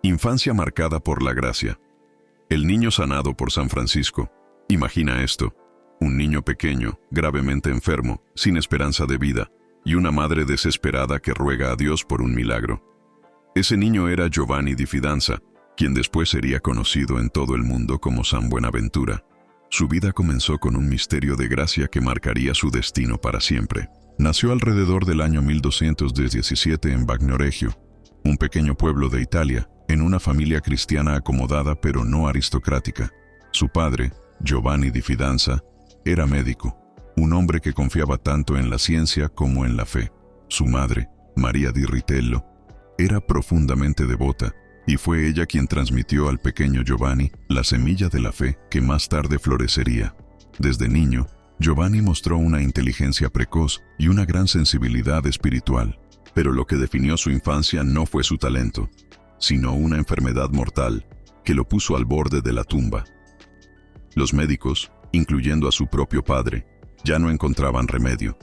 Infancia marcada por la gracia. El niño sanado por San Francisco. Imagina esto: un niño pequeño, gravemente enfermo, sin esperanza de vida, y una madre desesperada que ruega a Dios por un milagro. Ese niño era Giovanni di Fidanza, quien después sería conocido en todo el mundo como San Buenaventura. Su vida comenzó con un misterio de gracia que marcaría su destino para siempre. Nació alrededor del año 1217 en Bagnoregio, un pequeño pueblo de Italia, en una familia cristiana acomodada pero no aristocrática. Su padre, Giovanni di Fidanza, era médico, un hombre que confiaba tanto en la ciencia como en la fe. Su madre, María di Ritello, era profundamente devota, y fue ella quien transmitió al pequeño Giovanni la semilla de la fe que más tarde florecería. Desde niño, Giovanni mostró una inteligencia precoz y una gran sensibilidad espiritual, pero lo que definió su infancia no fue su talento, sino una enfermedad mortal que lo puso al borde de la tumba. Los médicos, incluyendo a su propio padre, ya no encontraban remedio.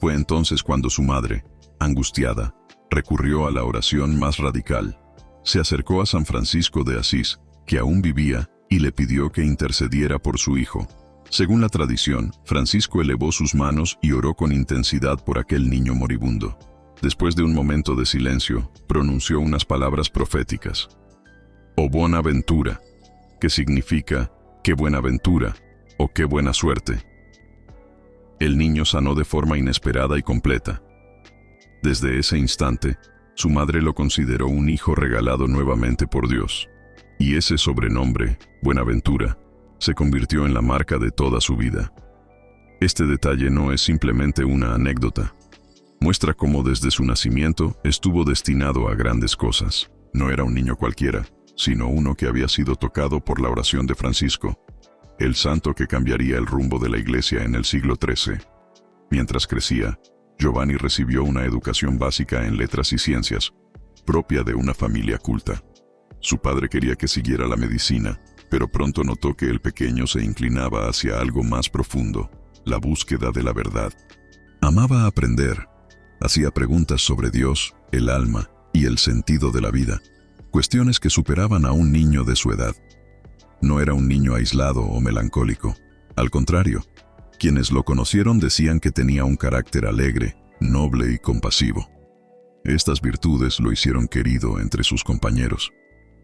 Fue entonces cuando su madre, angustiada, recurrió a la oración más radical. Se acercó a San Francisco de Asís, que aún vivía, y le pidió que intercediera por su hijo. Según la tradición, Francisco elevó sus manos y oró con intensidad por aquel niño moribundo. Después de un momento de silencio, pronunció unas palabras proféticas: «O buona ventura», que significa «qué buena ventura» o «qué buena suerte». El niño sanó de forma inesperada y completa. Desde ese instante, su madre lo consideró un hijo regalado nuevamente por Dios, y ese sobrenombre, Buenaventura, se convirtió en la marca de toda su vida. Este detalle no es simplemente una anécdota. Muestra cómo desde su nacimiento estuvo destinado a grandes cosas. No era un niño cualquiera, sino uno que había sido tocado por la oración de Francisco, el santo que cambiaría el rumbo de la Iglesia en el siglo XIII. Mientras crecía, Giovanni recibió una educación básica en letras y ciencias, propia de una familia culta. Su padre quería que siguiera la medicina, pero pronto notó que el pequeño se inclinaba hacia algo más profundo, la búsqueda de la verdad. Amaba aprender. Hacía preguntas sobre Dios, el alma y el sentido de la vida, cuestiones que superaban a un niño de su edad. No era un niño aislado o melancólico. Al contrario, quienes lo conocieron decían que tenía un carácter alegre, noble y compasivo. Estas virtudes lo hicieron querido entre sus compañeros.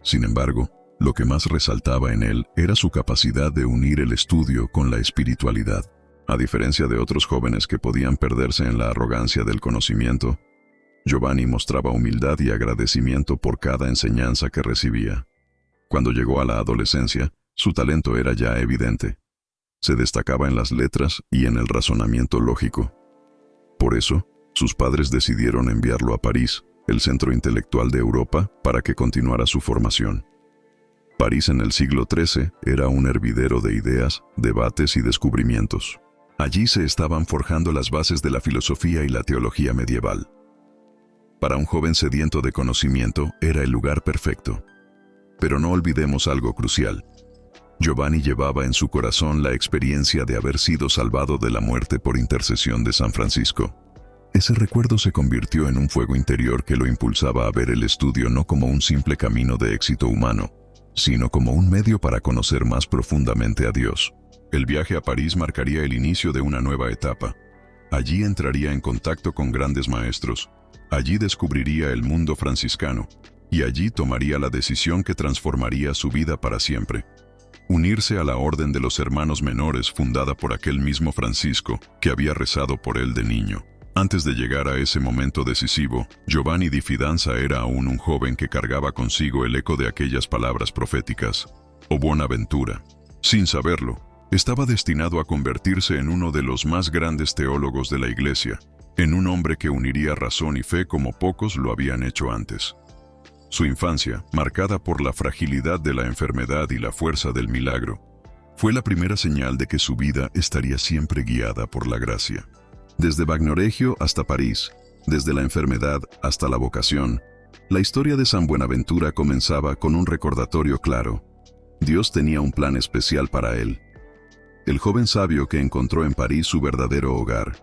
Sin embargo, lo que más resaltaba en él era su capacidad de unir el estudio con la espiritualidad. A diferencia de otros jóvenes que podían perderse en la arrogancia del conocimiento, Giovanni mostraba humildad y agradecimiento por cada enseñanza que recibía. Cuando llegó a la adolescencia, su talento era ya evidente. Se destacaba en las letras y en el razonamiento lógico. Por eso, sus padres decidieron enviarlo a París, el centro intelectual de Europa, para que continuara su formación. París en el siglo XIII era un hervidero de ideas, debates y descubrimientos. Allí se estaban forjando las bases de la filosofía y la teología medieval. Para un joven sediento de conocimiento era el lugar perfecto. Pero no olvidemos algo crucial. Giovanni llevaba en su corazón la experiencia de haber sido salvado de la muerte por intercesión de San Francisco. Ese recuerdo se convirtió en un fuego interior que lo impulsaba a ver el estudio no como un simple camino de éxito humano, sino como un medio para conocer más profundamente a Dios. El viaje a París marcaría el inicio de una nueva etapa. Allí entraría en contacto con grandes maestros. Allí descubriría el mundo franciscano, y allí tomaría la decisión que transformaría su vida para siempre: unirse a la Orden de los Hermanos Menores, fundada por aquel mismo Francisco que había rezado por él de niño. Antes de llegar a ese momento decisivo, Giovanni di Fidanza era aún un joven que cargaba consigo el eco de aquellas palabras proféticas: «O buona ventura». Sin saberlo, estaba destinado a convertirse en uno de los más grandes teólogos de la Iglesia, en un hombre que uniría razón y fe como pocos lo habían hecho antes. Su infancia, marcada por la fragilidad de la enfermedad y la fuerza del milagro, fue la primera señal de que su vida estaría siempre guiada por la gracia. Desde Bagnoregio hasta París, desde la enfermedad hasta la vocación, la historia de San Buenaventura comenzaba con un recordatorio claro: Dios tenía un plan especial para él. El joven sabio que encontró en París su verdadero hogar.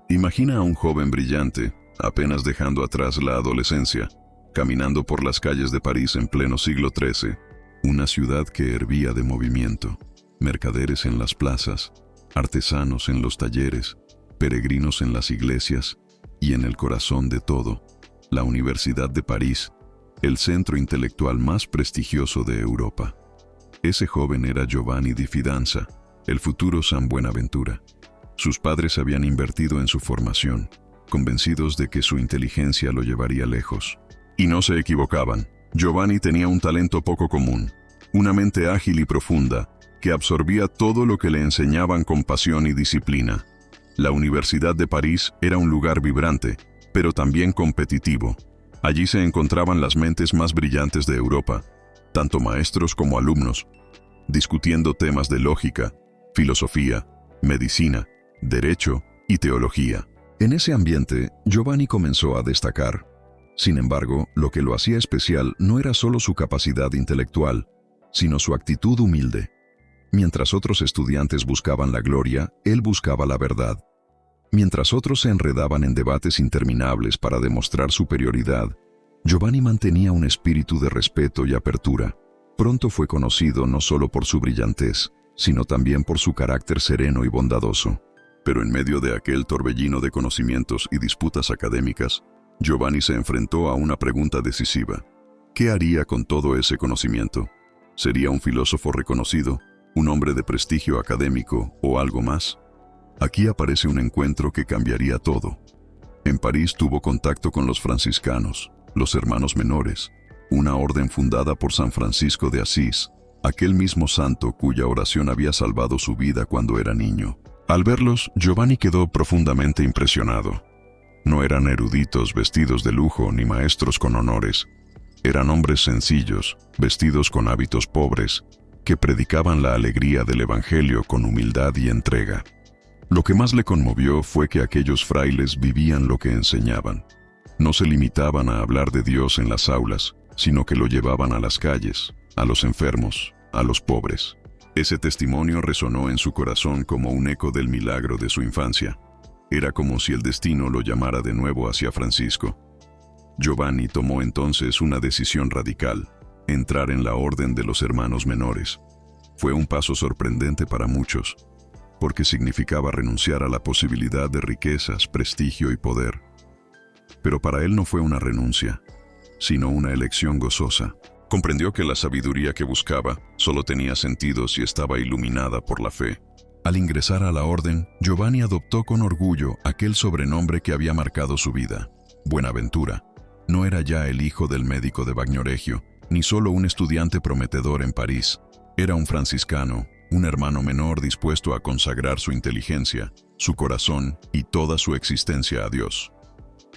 Imagina a un joven brillante, apenas dejando atrás la adolescencia, caminando por las calles de París en pleno siglo XIII, una ciudad que hervía de movimiento, mercaderes en las plazas, artesanos en los talleres, peregrinos en las iglesias y en el corazón de todo, la Universidad de París, el centro intelectual más prestigioso de Europa. Ese joven era Giovanni di Fidanza, el futuro San Buenaventura. Sus padres habían invertido en su formación, convencidos de que su inteligencia lo llevaría lejos. Y no se equivocaban. Giovanni tenía un talento poco común, una mente ágil y profunda, que absorbía todo lo que le enseñaban con pasión y disciplina. La Universidad de París era un lugar vibrante, pero también competitivo. Allí se encontraban las mentes más brillantes de Europa, tanto maestros como alumnos, discutiendo temas de lógica, filosofía, medicina, derecho y teología. En ese ambiente, Giovanni comenzó a destacar. Sin embargo, lo que lo hacía especial no era solo su capacidad intelectual, sino su actitud humilde. Mientras otros estudiantes buscaban la gloria, él buscaba la verdad. Mientras otros se enredaban en debates interminables para demostrar superioridad, Giovanni mantenía un espíritu de respeto y apertura. Pronto fue conocido no solo por su brillantez, sino también por su carácter sereno y bondadoso. Pero en medio de aquel torbellino de conocimientos y disputas académicas, Giovanni se enfrentó a una pregunta decisiva. ¿Qué haría con todo ese conocimiento? ¿Sería un filósofo reconocido, un hombre de prestigio académico o algo más? Aquí aparece un encuentro que cambiaría todo. En París tuvo contacto con los franciscanos, los hermanos menores, una orden fundada por San Francisco de Asís, aquel mismo santo cuya oración había salvado su vida cuando era niño. Al verlos, Giovanni quedó profundamente impresionado. No eran eruditos vestidos de lujo ni maestros con honores. Eran hombres sencillos, vestidos con hábitos pobres, que predicaban la alegría del Evangelio con humildad y entrega. Lo que más le conmovió fue que aquellos frailes vivían lo que enseñaban. No se limitaban a hablar de Dios en las aulas, sino que lo llevaban a las calles, a los enfermos, a los pobres. Ese testimonio resonó en su corazón como un eco del milagro de su infancia. Era como si el destino lo llamara de nuevo hacia Francisco. Giovanni tomó entonces una decisión radical: entrar en la orden de los hermanos menores. Fue un paso sorprendente para muchos, porque significaba renunciar a la posibilidad de riquezas, prestigio y poder. Pero para él no fue una renuncia, sino una elección gozosa. Comprendió que la sabiduría que buscaba solo tenía sentido si estaba iluminada por la fe. Al ingresar a la orden, Giovanni adoptó con orgullo aquel sobrenombre que había marcado su vida: Buenaventura. No era ya el hijo del médico de Bagnoregio, ni solo un estudiante prometedor en París. Era un franciscano, un hermano menor dispuesto a consagrar su inteligencia, su corazón y toda su existencia a Dios.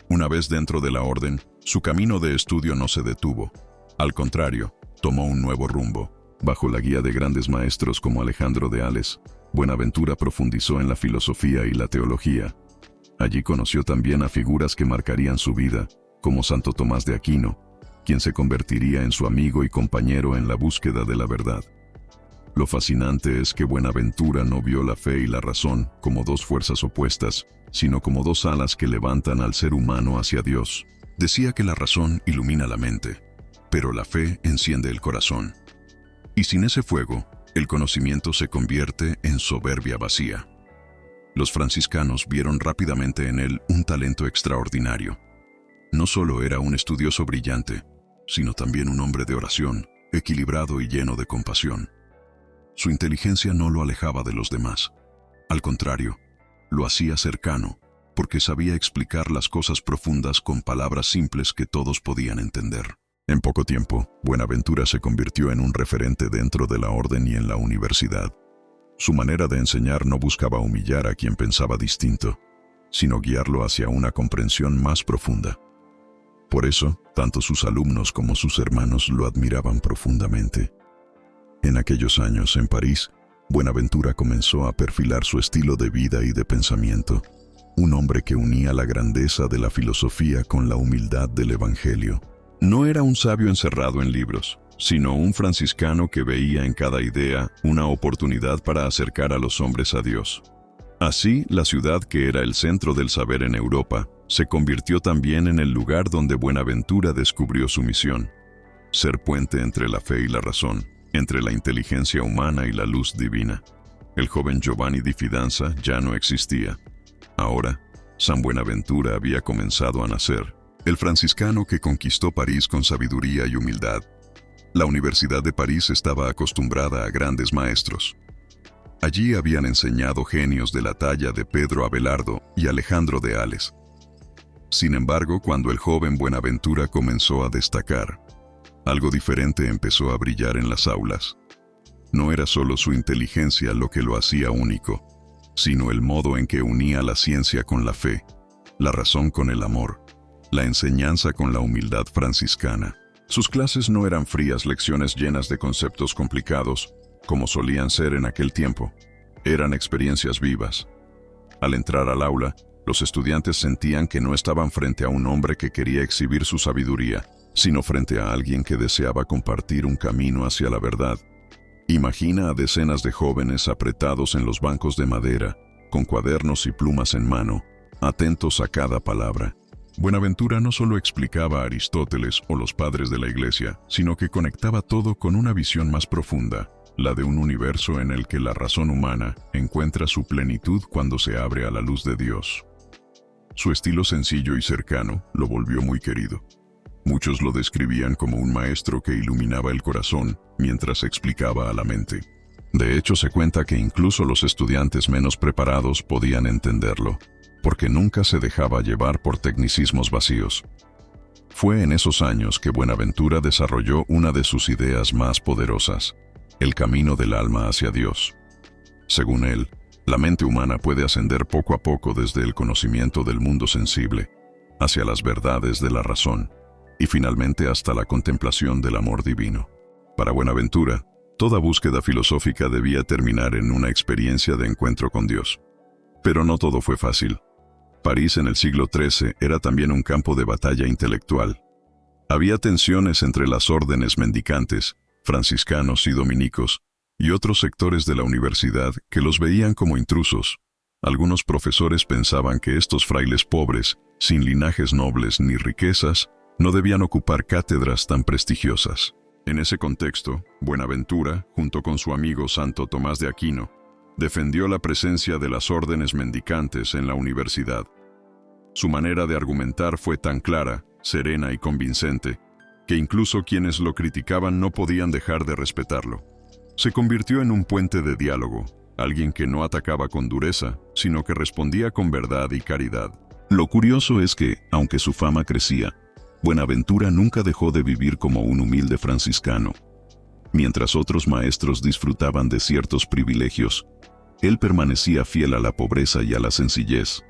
Una vez dentro de la orden, su camino de estudio no se detuvo. Al contrario, tomó un nuevo rumbo. Bajo la guía de grandes maestros como Alejandro de Ales, Buenaventura profundizó en la filosofía y la teología. Allí conoció también a figuras que marcarían su vida, como Santo Tomás de Aquino, quien se convertiría en su amigo y compañero en la búsqueda de la verdad. Lo fascinante es que Buenaventura no vio la fe y la razón como dos fuerzas opuestas, sino como dos alas que levantan al ser humano hacia Dios. Decía que la razón ilumina la mente, pero la fe enciende el corazón. Y sin ese fuego, el conocimiento se convierte en soberbia vacía. Los franciscanos vieron rápidamente en él un talento extraordinario. No solo era un estudioso brillante, sino también un hombre de oración, equilibrado y lleno de compasión. Su inteligencia no lo alejaba de los demás. Al contrario, lo hacía cercano, porque sabía explicar las cosas profundas con palabras simples que todos podían entender. En poco tiempo, Buenaventura se convirtió en un referente dentro de la orden y en la universidad. Su manera de enseñar no buscaba humillar a quien pensaba distinto, sino guiarlo hacia una comprensión más profunda. Por eso, tanto sus alumnos como sus hermanos lo admiraban profundamente. En aquellos años, en París, Buenaventura comenzó a perfilar su estilo de vida y de pensamiento, un hombre que unía la grandeza de la filosofía con la humildad del Evangelio. No era un sabio encerrado en libros, sino un franciscano que veía en cada idea una oportunidad para acercar a los hombres a Dios. Así, la ciudad que era el centro del saber en Europa, se convirtió también en el lugar donde Buenaventura descubrió su misión: ser puente entre la fe y la razón, entre la inteligencia humana y la luz divina. El joven Giovanni di Fidanza ya no existía. Ahora, San Buenaventura había comenzado a nacer, el franciscano que conquistó París con sabiduría y humildad. La Universidad de París estaba acostumbrada a grandes maestros. Allí habían enseñado genios de la talla de Pedro Abelardo y Alejandro de Ales. Sin embargo, cuando el joven Buenaventura comenzó a destacar, algo diferente empezó a brillar en las aulas. No era solo su inteligencia lo que lo hacía único, sino el modo en que unía la ciencia con la fe, la razón con el amor, la enseñanza con la humildad franciscana. Sus clases no eran frías lecciones llenas de conceptos complicados, como solían ser en aquel tiempo. Eran experiencias vivas. Al entrar al aula, los estudiantes sentían que no estaban frente a un hombre que quería exhibir su sabiduría, sino frente a alguien que deseaba compartir un camino hacia la verdad. Imagina a decenas de jóvenes apretados en los bancos de madera, con cuadernos y plumas en mano, atentos a cada palabra. Buenaventura no solo explicaba a Aristóteles o los padres de la Iglesia, sino que conectaba todo con una visión más profunda, la de un universo en el que la razón humana encuentra su plenitud cuando se abre a la luz de Dios. Su estilo sencillo y cercano lo volvió muy querido. Muchos lo describían como un maestro que iluminaba el corazón mientras explicaba a la mente. De hecho, se cuenta que incluso los estudiantes menos preparados podían entenderlo, porque nunca se dejaba llevar por tecnicismos vacíos. Fue en esos años que Buenaventura desarrolló una de sus ideas más poderosas: el camino del alma hacia Dios. Según él, la mente humana puede ascender poco a poco desde el conocimiento del mundo sensible, hacia las verdades de la razón, y finalmente hasta la contemplación del amor divino. Para Buenaventura, toda búsqueda filosófica debía terminar en una experiencia de encuentro con Dios. Pero no todo fue fácil. París en el siglo XIII era también un campo de batalla intelectual. Había tensiones entre las órdenes mendicantes, franciscanos y dominicos, y otros sectores de la universidad que los veían como intrusos. Algunos profesores pensaban que estos frailes pobres, sin linajes nobles ni riquezas, no debían ocupar cátedras tan prestigiosas. En ese contexto, Buenaventura, junto con su amigo Santo Tomás de Aquino, defendió la presencia de las órdenes mendicantes en la universidad. Su manera de argumentar fue tan clara, serena y convincente, que incluso quienes lo criticaban no podían dejar de respetarlo. Se convirtió en un puente de diálogo, alguien que no atacaba con dureza, sino que respondía con verdad y caridad. Lo curioso es que, aunque su fama crecía, Buenaventura nunca dejó de vivir como un humilde franciscano. Mientras otros maestros disfrutaban de ciertos privilegios, él permanecía fiel a la pobreza y a la sencillez.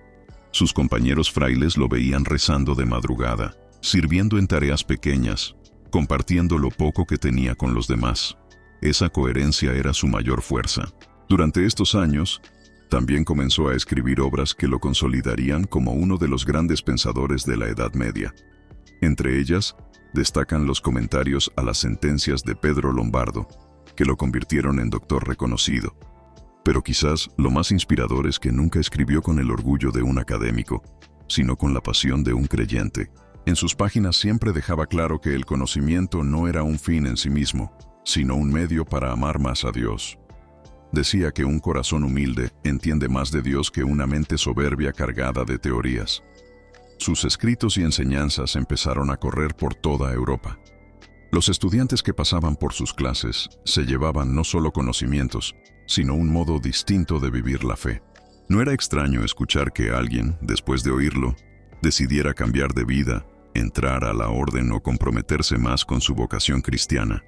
Sus compañeros frailes lo veían rezando de madrugada, sirviendo en tareas pequeñas, compartiendo lo poco que tenía con los demás. Esa coherencia era su mayor fuerza. Durante estos años, también comenzó a escribir obras que lo consolidarían como uno de los grandes pensadores de la Edad Media. Entre ellas, destacan los comentarios a las sentencias de Pedro Lombardo, que lo convirtieron en doctor reconocido. Pero quizás lo más inspirador es que nunca escribió con el orgullo de un académico, sino con la pasión de un creyente. En sus páginas siempre dejaba claro que el conocimiento no era un fin en sí mismo, sino un medio para amar más a Dios. Decía que un corazón humilde entiende más de Dios que una mente soberbia cargada de teorías. Sus escritos y enseñanzas empezaron a correr por toda Europa. Los estudiantes que pasaban por sus clases se llevaban no solo conocimientos, sino un modo distinto de vivir la fe. No era extraño escuchar que alguien, después de oírlo, decidiera cambiar de vida, entrar a la orden o comprometerse más con su vocación cristiana.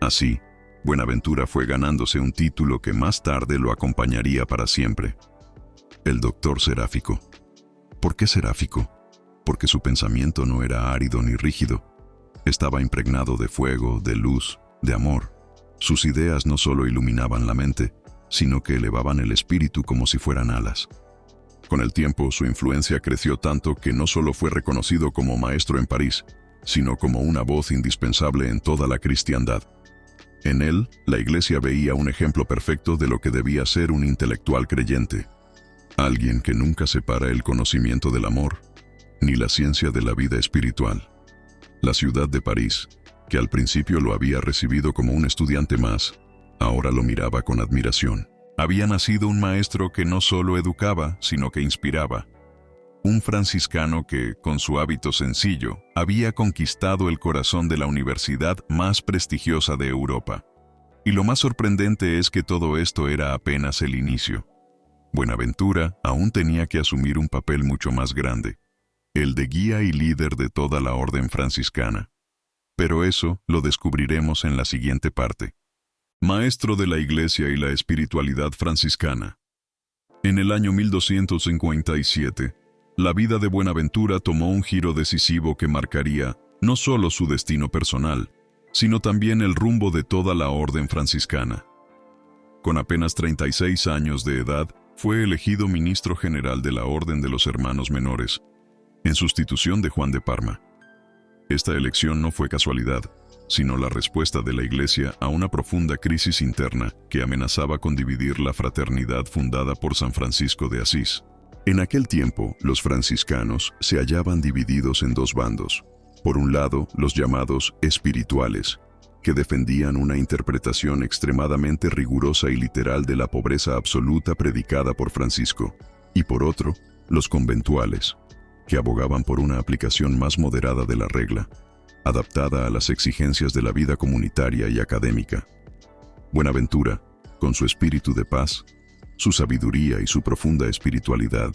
Así, Buenaventura fue ganándose un título que más tarde lo acompañaría para siempre: el doctor seráfico. ¿Por qué seráfico? Porque su pensamiento no era árido ni rígido. Estaba impregnado de fuego, de luz, de amor. Sus ideas no solo iluminaban la mente, sino que elevaban el espíritu como si fueran alas. Con el tiempo, su influencia creció tanto que no solo fue reconocido como maestro en París, sino como una voz indispensable en toda la cristiandad. En él, la Iglesia veía un ejemplo perfecto de lo que debía ser un intelectual creyente. Alguien que nunca separa el conocimiento del amor, ni la ciencia de la vida espiritual. La ciudad de París, que al principio lo había recibido como un estudiante más, ahora lo miraba con admiración. Había nacido un maestro que no solo educaba, sino que inspiraba. Un franciscano que, con su hábito sencillo, había conquistado el corazón de la universidad más prestigiosa de Europa. Y lo más sorprendente es que todo esto era apenas el inicio. Buenaventura aún tenía que asumir un papel mucho más grande, el de guía y líder de toda la orden franciscana. Pero eso lo descubriremos en la siguiente parte. Maestro de la Iglesia y la espiritualidad franciscana. En el año 1257, la vida de Buenaventura tomó un giro decisivo que marcaría no solo su destino personal, sino también el rumbo de toda la orden franciscana. Con apenas 36 años de edad, fue elegido ministro general de la Orden de los Hermanos Menores, en sustitución de Juan de Parma. Esta elección no fue casualidad, sino la respuesta de la Iglesia a una profunda crisis interna que amenazaba con dividir la fraternidad fundada por San Francisco de Asís. En aquel tiempo, los franciscanos se hallaban divididos en dos bandos. Por un lado, los llamados espirituales, que defendían una interpretación extremadamente rigurosa y literal de la pobreza absoluta predicada por Francisco, y por otro, los conventuales, que abogaban por una aplicación más moderada de la regla, adaptada a las exigencias de la vida comunitaria y académica. Buenaventura, con su espíritu de paz, su sabiduría y su profunda espiritualidad,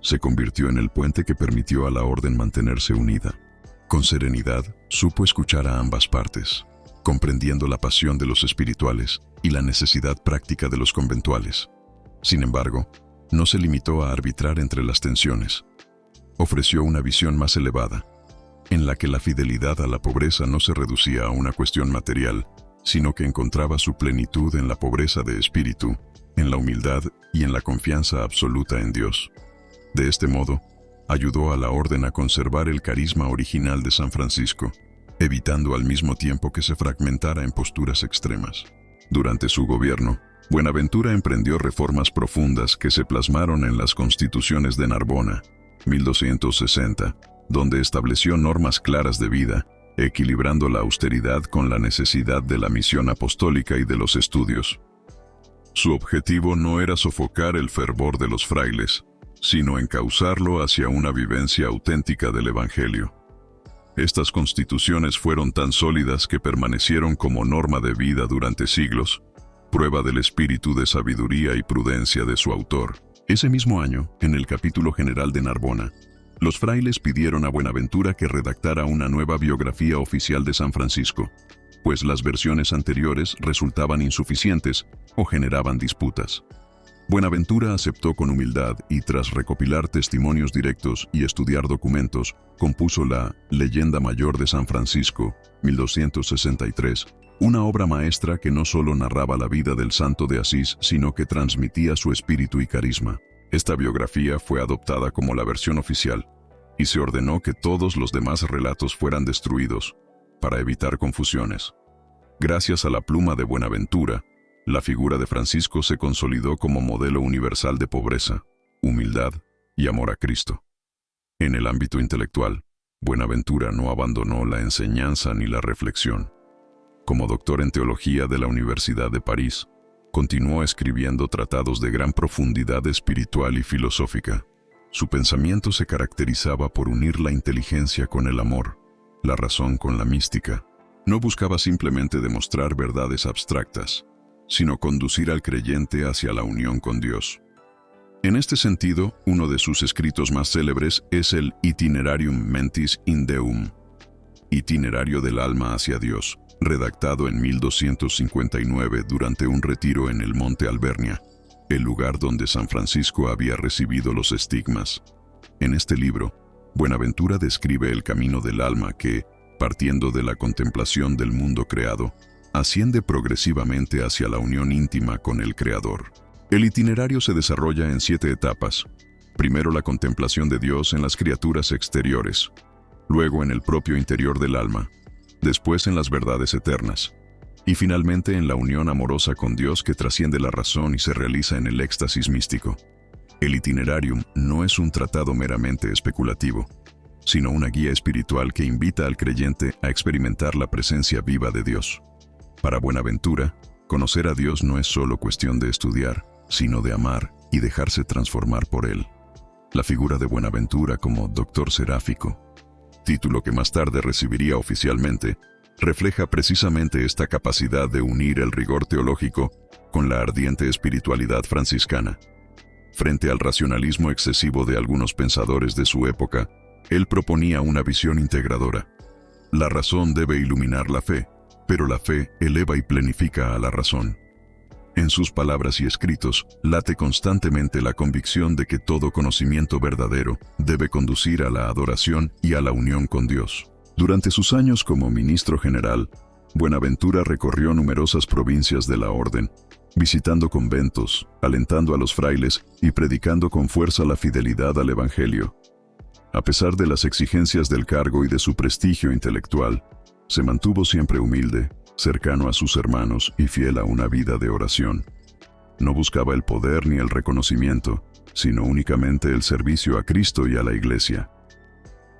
se convirtió en el puente que permitió a la orden mantenerse unida. Con serenidad, supo escuchar a ambas partes, comprendiendo la pasión de los espirituales y la necesidad práctica de los conventuales. Sin embargo, no se limitó a arbitrar entre las tensiones. Ofreció una visión más elevada, en la que la fidelidad a la pobreza no se reducía a una cuestión material, sino que encontraba su plenitud en la pobreza de espíritu, en la humildad y en la confianza absoluta en Dios. De este modo, ayudó a la orden a conservar el carisma original de San Francisco, evitando al mismo tiempo que se fragmentara en posturas extremas. Durante su gobierno, Buenaventura emprendió reformas profundas que se plasmaron en las Constituciones de Narbona, 1260, donde estableció normas claras de vida, equilibrando la austeridad con la necesidad de la misión apostólica y de los estudios. Su objetivo no era sofocar el fervor de los frailes, sino encauzarlo hacia una vivencia auténtica del Evangelio. Estas constituciones fueron tan sólidas que permanecieron como norma de vida durante siglos, prueba del espíritu de sabiduría y prudencia de su autor. Ese mismo año, en el capítulo general de Narbona, los frailes pidieron a Buenaventura que redactara una nueva biografía oficial de San Francisco, pues las versiones anteriores resultaban insuficientes o generaban disputas. Buenaventura aceptó con humildad y, tras recopilar testimonios directos y estudiar documentos, compuso la Leyenda Mayor de San Francisco, 1263, una obra maestra que no solo narraba la vida del santo de Asís, sino que transmitía su espíritu y carisma. Esta biografía fue adoptada como la versión oficial, y se ordenó que todos los demás relatos fueran destruidos, para evitar confusiones. Gracias a la pluma de Buenaventura, la figura de Francisco se consolidó como modelo universal de pobreza, humildad y amor a Cristo. En el ámbito intelectual, Buenaventura no abandonó la enseñanza ni la reflexión. Como doctor en teología de la Universidad de París, continuó escribiendo tratados de gran profundidad espiritual y filosófica. Su pensamiento se caracterizaba por unir la inteligencia con el amor, la razón con la mística. No buscaba simplemente demostrar verdades abstractas, sino conducir al creyente hacia la unión con Dios. En este sentido, uno de sus escritos más célebres es el Itinerarium Mentis in Deum, Itinerario del alma hacia Dios, redactado en 1259 durante un retiro en el Monte Albernia, el lugar donde San Francisco había recibido los estigmas. En este libro, Buenaventura describe el camino del alma que, partiendo de la contemplación del mundo creado, asciende progresivamente hacia la unión íntima con el Creador. El itinerario se desarrolla en 7 etapas. Primero, la contemplación de Dios en las criaturas exteriores, luego en el propio interior del alma, después en las verdades eternas, y finalmente en la unión amorosa con Dios que trasciende la razón y se realiza en el éxtasis místico. El Itinerarium no es un tratado meramente especulativo, sino una guía espiritual que invita al creyente a experimentar la presencia viva de Dios. Para Buenaventura, conocer a Dios no es solo cuestión de estudiar, sino de amar y dejarse transformar por Él. La figura de Buenaventura como doctor seráfico, título que más tarde recibiría oficialmente, refleja precisamente esta capacidad de unir el rigor teológico con la ardiente espiritualidad franciscana. Frente al racionalismo excesivo de algunos pensadores de su época, él proponía una visión integradora. La razón debe iluminar la fe, pero la fe eleva y plenifica a la razón. En sus palabras y escritos late constantemente la convicción de que todo conocimiento verdadero debe conducir a la adoración y a la unión con Dios. Durante sus años como ministro general, Buenaventura recorrió numerosas provincias de la orden, visitando conventos, alentando a los frailes y predicando con fuerza la fidelidad al Evangelio. A pesar de las exigencias del cargo y de su prestigio intelectual, se mantuvo siempre humilde, cercano a sus hermanos y fiel a una vida de oración. No buscaba el poder ni el reconocimiento, sino únicamente el servicio a Cristo y a la Iglesia.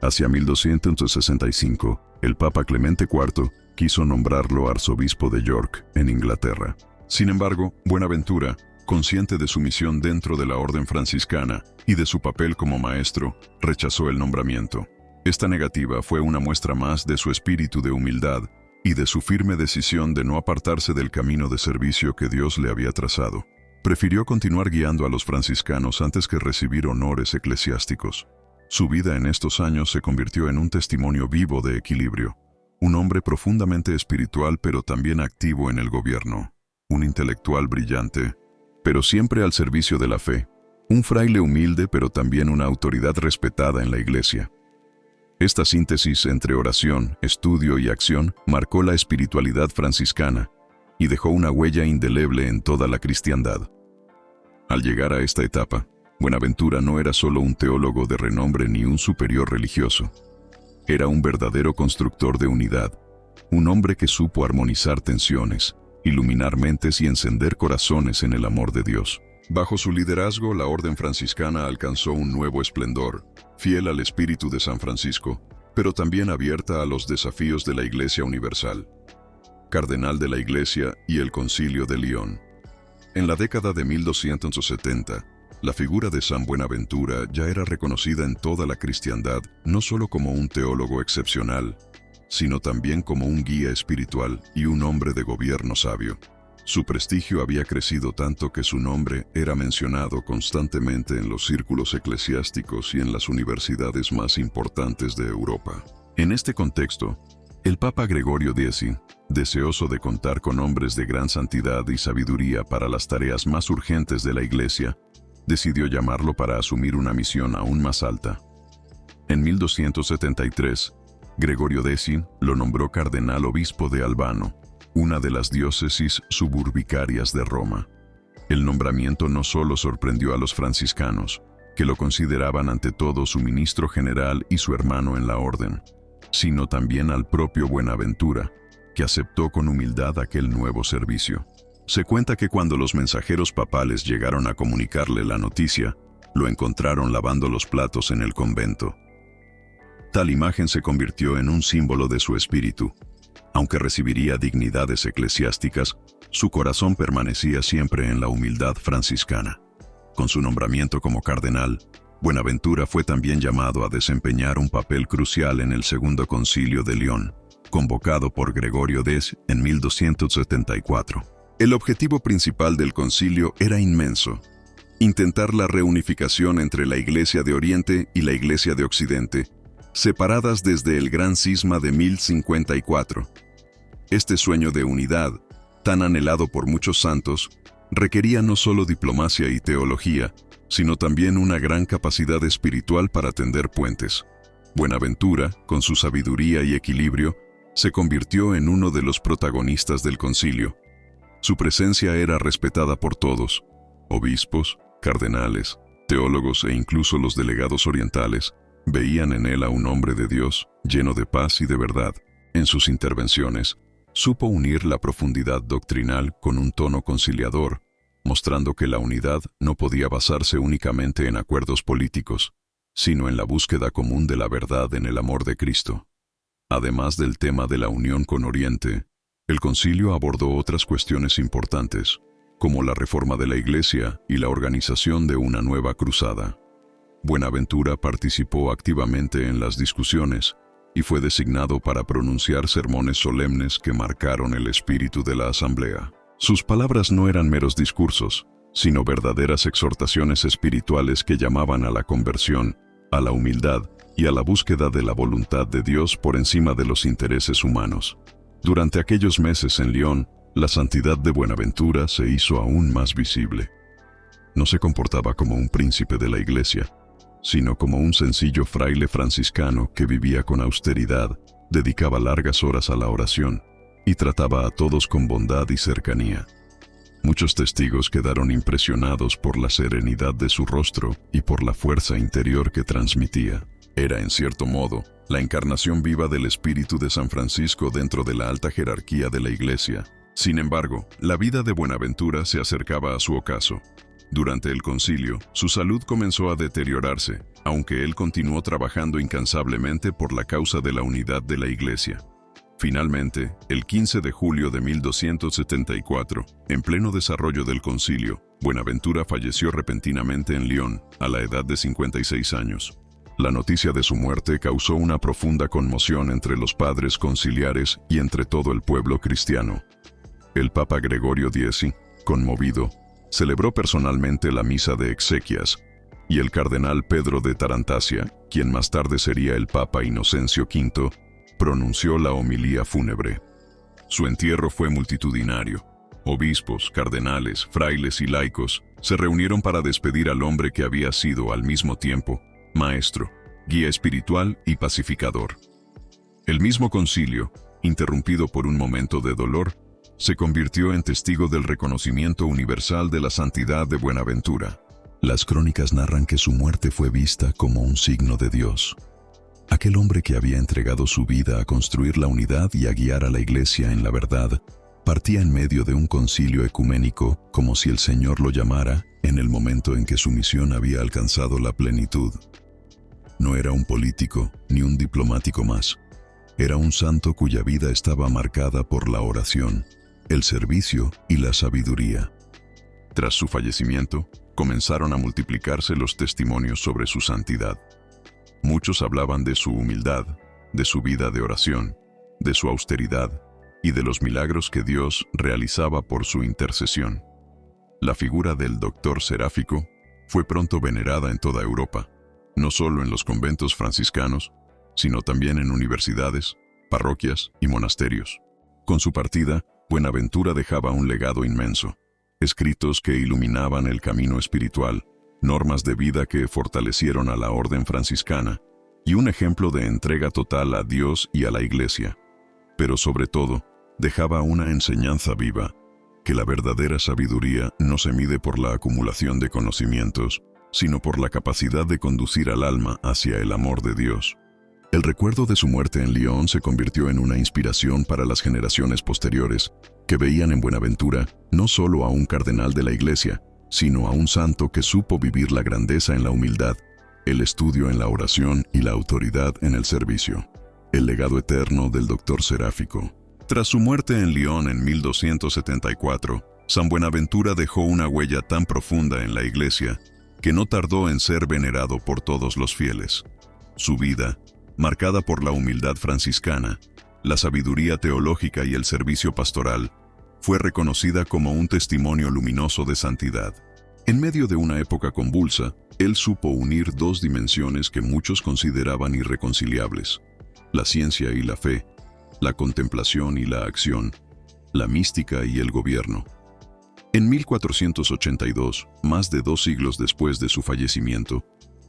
Hacia 1265, el Papa Clemente IV quiso nombrarlo arzobispo de York, en Inglaterra. Sin embargo, Buenaventura, consciente de su misión dentro de la orden franciscana y de su papel como maestro, rechazó el nombramiento. Esta negativa fue una muestra más de su espíritu de humildad y de su firme decisión de no apartarse del camino de servicio que Dios le había trazado. Prefirió continuar guiando a los franciscanos antes que recibir honores eclesiásticos. Su vida en estos años se convirtió en un testimonio vivo de equilibrio. Un hombre profundamente espiritual pero también activo en el gobierno. Un intelectual brillante, pero siempre al servicio de la fe. Un fraile humilde pero también una autoridad respetada en la Iglesia. Esta síntesis entre oración, estudio y acción marcó la espiritualidad franciscana y dejó una huella indeleble en toda la cristiandad. Al llegar a esta etapa, Buenaventura no era solo un teólogo de renombre ni un superior religioso. Era un verdadero constructor de unidad, un hombre que supo armonizar tensiones, iluminar mentes y encender corazones en el amor de Dios. Bajo su liderazgo, la orden franciscana alcanzó un nuevo esplendor, fiel al espíritu de San Francisco, pero también abierta a los desafíos de la Iglesia Universal. Cardenal de la Iglesia y el Concilio de León. En la década de 1270, la figura de San Buenaventura ya era reconocida en toda la cristiandad no solo como un teólogo excepcional, sino también como un guía espiritual y un hombre de gobierno sabio. Su prestigio había crecido tanto que su nombre era mencionado constantemente en los círculos eclesiásticos y en las universidades más importantes de Europa. En este contexto, el Papa Gregorio X, deseoso de contar con hombres de gran santidad y sabiduría para las tareas más urgentes de la Iglesia, decidió llamarlo para asumir una misión aún más alta. En 1273, Gregorio X lo nombró cardenal obispo de Albano, una de las diócesis suburbicarias de Roma. El nombramiento no solo sorprendió a los franciscanos, que lo consideraban ante todo su ministro general y su hermano en la orden, sino también al propio Buenaventura, que aceptó con humildad aquel nuevo servicio. Se cuenta que cuando los mensajeros papales llegaron a comunicarle la noticia, lo encontraron lavando los platos en el convento. Tal imagen se convirtió en un símbolo de su espíritu. Aunque recibiría dignidades eclesiásticas, su corazón permanecía siempre en la humildad franciscana. Con su nombramiento como cardenal, Buenaventura fue también llamado a desempeñar un papel crucial en el Segundo Concilio de León, convocado por Gregorio X en 1274. El objetivo principal del concilio era inmenso: intentar la reunificación entre la Iglesia de Oriente y la Iglesia de Occidente, separadas desde el gran cisma de 1054. Este sueño de unidad, tan anhelado por muchos santos, requería no solo diplomacia y teología, sino también una gran capacidad espiritual para tender puentes. Buenaventura, con su sabiduría y equilibrio, se convirtió en uno de los protagonistas del concilio. Su presencia era respetada por todos: obispos, cardenales, teólogos e incluso los delegados orientales veían en él a un hombre de Dios, lleno de paz y de verdad. En sus intervenciones, supo unir la profundidad doctrinal con un tono conciliador, mostrando que la unidad no podía basarse únicamente en acuerdos políticos, sino en la búsqueda común de la verdad en el amor de Cristo. Además del tema de la unión con Oriente, el concilio abordó otras cuestiones importantes, como la reforma de la Iglesia y la organización de una nueva cruzada. Buenaventura participó activamente en las discusiones y fue designado para pronunciar sermones solemnes que marcaron el espíritu de la asamblea. Sus palabras no eran meros discursos, sino verdaderas exhortaciones espirituales que llamaban a la conversión, a la humildad y a la búsqueda de la voluntad de Dios por encima de los intereses humanos. Durante aquellos meses en Lyon, la santidad de Buenaventura se hizo aún más visible. No se comportaba como un príncipe de la Iglesia, sino como un sencillo fraile franciscano que vivía con austeridad, dedicaba largas horas a la oración y trataba a todos con bondad y cercanía. Muchos testigos quedaron impresionados por la serenidad de su rostro y por la fuerza interior que transmitía. Era, en cierto modo, la encarnación viva del espíritu de San Francisco dentro de la alta jerarquía de la Iglesia. Sin embargo, la vida de Buenaventura se acercaba a su ocaso. Durante el concilio, su salud comenzó a deteriorarse, aunque él continuó trabajando incansablemente por la causa de la unidad de la Iglesia. Finalmente, el 15 de julio de 1274, en pleno desarrollo del concilio, Buenaventura falleció repentinamente en Lyon, a la edad de 56 años. La noticia de su muerte causó una profunda conmoción entre los padres conciliares y entre todo el pueblo cristiano. El Papa Gregorio X, conmovido, celebró personalmente la misa de exequias, y el cardenal Pedro de Tarantasia, quien más tarde sería el Papa Inocencio V, pronunció la homilía fúnebre. Su entierro fue multitudinario. Obispos, cardenales, frailes y laicos se reunieron para despedir al hombre que había sido al mismo tiempo maestro, guía espiritual y pacificador. El mismo concilio, interrumpido por un momento de dolor, se convirtió en testigo del reconocimiento universal de la santidad de Buenaventura. Las crónicas narran que su muerte fue vista como un signo de Dios. Aquel hombre que había entregado su vida a construir la unidad y a guiar a la Iglesia en la verdad, partía en medio de un concilio ecuménico como si el Señor lo llamara en el momento en que su misión había alcanzado la plenitud. No era un político ni un diplomático más. Era un santo cuya vida estaba marcada por la oración, el servicio y la sabiduría. Tras su fallecimiento, comenzaron a multiplicarse los testimonios sobre su santidad. Muchos hablaban de su humildad, de su vida de oración, de su austeridad y de los milagros que Dios realizaba por su intercesión. La figura del doctor seráfico fue pronto venerada en toda Europa, no solo en los conventos franciscanos, sino también en universidades, parroquias y monasterios. Con su partida, Buenaventura dejaba un legado inmenso, escritos que iluminaban el camino espiritual, normas de vida que fortalecieron a la orden franciscana y un ejemplo de entrega total a Dios y a la Iglesia. Pero sobre todo, dejaba una enseñanza viva, que la verdadera sabiduría no se mide por la acumulación de conocimientos, sino por la capacidad de conducir al alma hacia el amor de Dios. El recuerdo de su muerte en Lyon se convirtió en una inspiración para las generaciones posteriores, que veían en Buenaventura no solo a un cardenal de la Iglesia, sino a un santo que supo vivir la grandeza en la humildad, el estudio en la oración y la autoridad en el servicio. El legado eterno del doctor seráfico. Tras su muerte en Lyon en 1274, San Buenaventura dejó una huella tan profunda en la Iglesia que no tardó en ser venerado por todos los fieles. Su vida, marcada por la humildad franciscana, la sabiduría teológica y el servicio pastoral, fue reconocida como un testimonio luminoso de santidad. En medio de una época convulsa, él supo unir dos dimensiones que muchos consideraban irreconciliables: la ciencia y la fe, la contemplación y la acción, la mística y el gobierno. En 1482, más de 2 siglos después de su fallecimiento,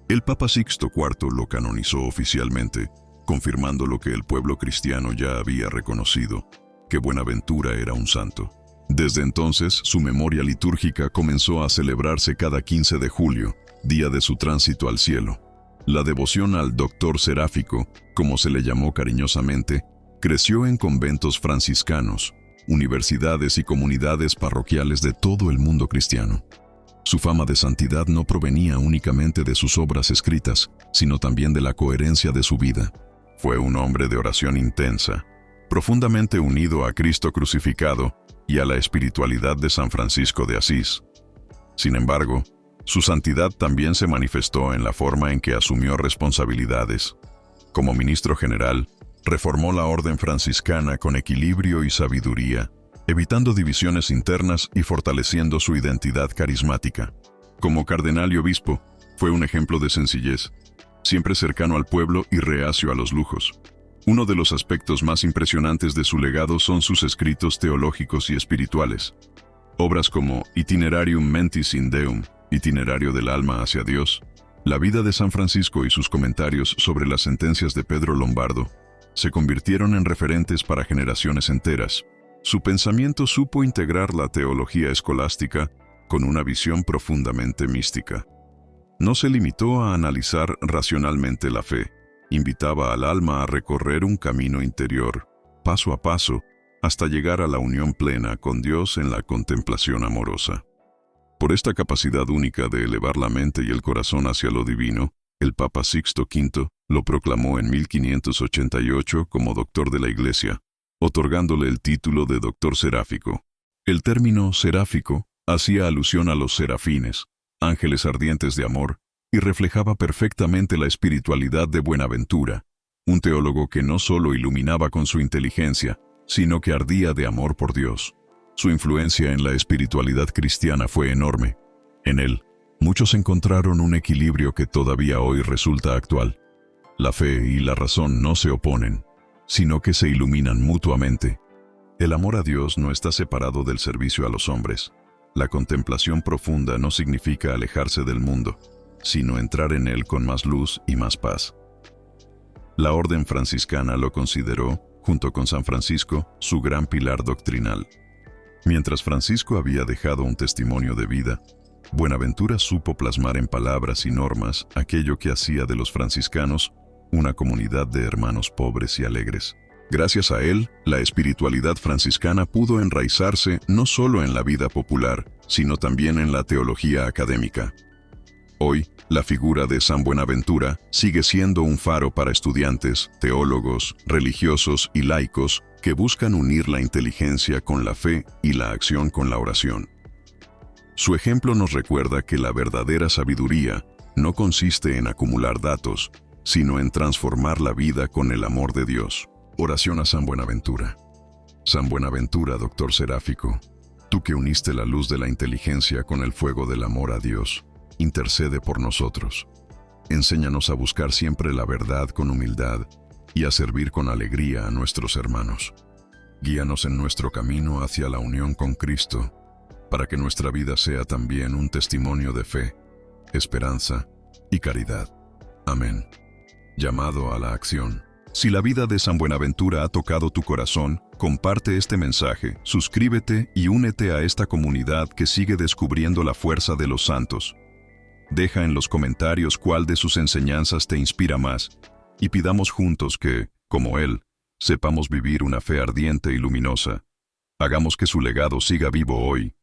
el Papa Sixto IV lo canonizó oficialmente, confirmando lo que el pueblo cristiano ya había reconocido, que Buenaventura era un santo. Desde entonces, su memoria litúrgica comenzó a celebrarse cada 15 de julio, día de su tránsito al cielo. La devoción al doctor seráfico, como se le llamó cariñosamente, creció en conventos franciscanos, universidades y comunidades parroquiales de todo el mundo cristiano. Su fama de santidad no provenía únicamente de sus obras escritas, sino también de la coherencia de su vida. Fue un hombre de oración intensa, profundamente unido a Cristo crucificado y a la espiritualidad de San Francisco de Asís. Sin embargo, su santidad también se manifestó en la forma en que asumió responsabilidades. Como ministro general, reformó la orden franciscana con equilibrio y sabiduría, evitando divisiones internas y fortaleciendo su identidad carismática. Como cardenal y obispo, fue un ejemplo de sencillez, siempre cercano al pueblo y reacio a los lujos. Uno de los aspectos más impresionantes de su legado son sus escritos teológicos y espirituales. Obras como Itinerarium Mentis in Deum, Itinerario del alma hacia Dios, La vida de San Francisco y sus comentarios sobre las sentencias de Pedro Lombardo, se convirtieron en referentes para generaciones enteras. Su pensamiento supo integrar la teología escolástica con una visión profundamente mística. No se limitó a analizar racionalmente la fe, invitaba al alma a recorrer un camino interior, paso a paso, hasta llegar a la unión plena con Dios en la contemplación amorosa. Por esta capacidad única de elevar la mente y el corazón hacia lo divino, el Papa Sixto V lo proclamó en 1588 como doctor de la Iglesia, otorgándole el título de doctor seráfico. El término seráfico hacía alusión a los serafines, ángeles ardientes de amor, y reflejaba perfectamente la espiritualidad de Buenaventura, un teólogo que no solo iluminaba con su inteligencia, sino que ardía de amor por Dios. Su influencia en la espiritualidad cristiana fue enorme. En él, muchos encontraron un equilibrio que todavía hoy resulta actual. La fe y la razón no se oponen, sino que se iluminan mutuamente. El amor a Dios no está separado del servicio a los hombres. La contemplación profunda no significa alejarse del mundo, sino entrar en él con más luz y más paz. La orden franciscana lo consideró, junto con San Francisco, su gran pilar doctrinal. Mientras Francisco había dejado un testimonio de vida, Buenaventura supo plasmar en palabras y normas aquello que hacía de los franciscanos una comunidad de hermanos pobres y alegres. Gracias a él, la espiritualidad franciscana pudo enraizarse no solo en la vida popular, sino también en la teología académica. Hoy, la figura de San Buenaventura sigue siendo un faro para estudiantes, teólogos, religiosos y laicos que buscan unir la inteligencia con la fe y la acción con la oración. Su ejemplo nos recuerda que la verdadera sabiduría no consiste en acumular datos, sino en transformar la vida con el amor de Dios. Oración a San Buenaventura. San Buenaventura, doctor seráfico, tú que uniste la luz de la inteligencia con el fuego del amor a Dios, intercede por nosotros. Enséñanos a buscar siempre la verdad con humildad y a servir con alegría a nuestros hermanos. Guíanos en nuestro camino hacia la unión con Cristo, para que nuestra vida sea también un testimonio de fe, esperanza y caridad. Amén. Llamado a la acción. Si la vida de San Buenaventura ha tocado tu corazón, comparte este mensaje, suscríbete y únete a esta comunidad que sigue descubriendo la fuerza de los santos. Deja en los comentarios cuál de sus enseñanzas te inspira más, y pidamos juntos que, como él, sepamos vivir una fe ardiente y luminosa. Hagamos que su legado siga vivo hoy,